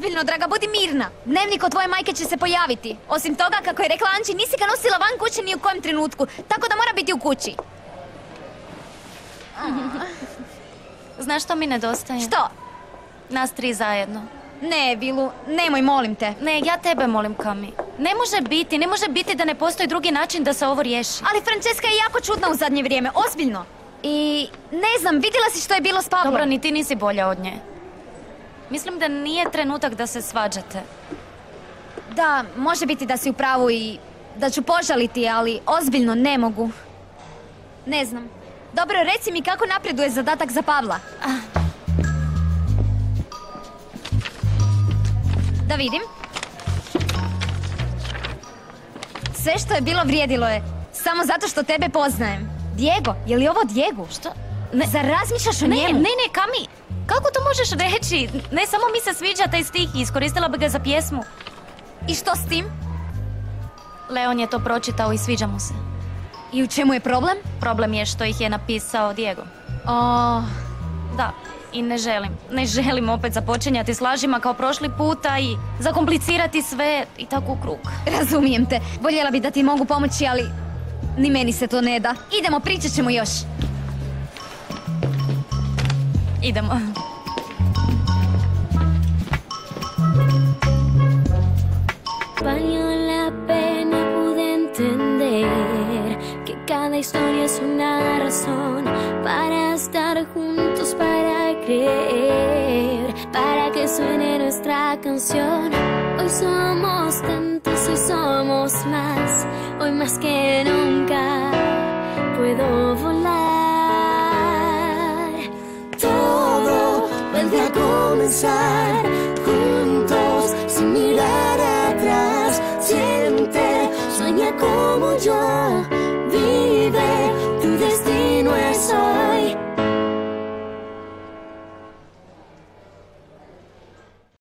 ozbiljno, draga, budi mirna. Dnevnik od tvoje majke će se pojaviti. Osim toga, kako je rekla Anči, nisi ga nosila van kuće ni u kojem trenutku, tako da mora biti u kući. Znaš što mi nedostaje? Što? Nas 3 zajedno. Ne, Vilu, nemoj, molim te. Ne, ja tebe molim, Kami. Ne može biti da ne postoji drugi način da se ovo riješi. Ali Francesca je jako čudna u zadnje vrijeme, ozbiljno. I ne znam, vidjela si što je bilo s Pavlom? Dobro, ni ti nisi bolja od nje. Mislim da nije trenutak da se svađate. Da, može biti da si u pravu i da ću požaliti, ali ozbiljno ne mogu. Ne znam. Dobro, reci mi kako napreduje zadatak za Pavla. Da vidim. Sve što je bilo vrijedilo je. Samo zato što tebe poznajem. Diego, je li ovo Diego? Što? Zar razmišljaš o njemu? Ne, Kami. Kako to možeš reći? Ne, samo mi se sviđa taj stih i iskoristila bi ga za pjesmu. I što s tim? Leon je to pročitao i sviđa mu se. I u čemu je problem? Problem je što ih je napisao Diego. Da, i ne želim opet započinjati s lažima kao prošli puta i zakomplicirati sve i tako u krug. Razumijem te. Voljela bi da ti mogu pomoći, ali ni meni se to ne da. Idemo, pričat ćemo još. Idemo. Valió la pena, pude entender que cada historia es una razón para estar juntos, para creer, para que suene nuestra canción. Hoy somos tantos, hoy somos más, hoy más que nunca puedo volar. Todo vuelve a comenzar juntos, sin mirar atrás. Siente, sueña como yo.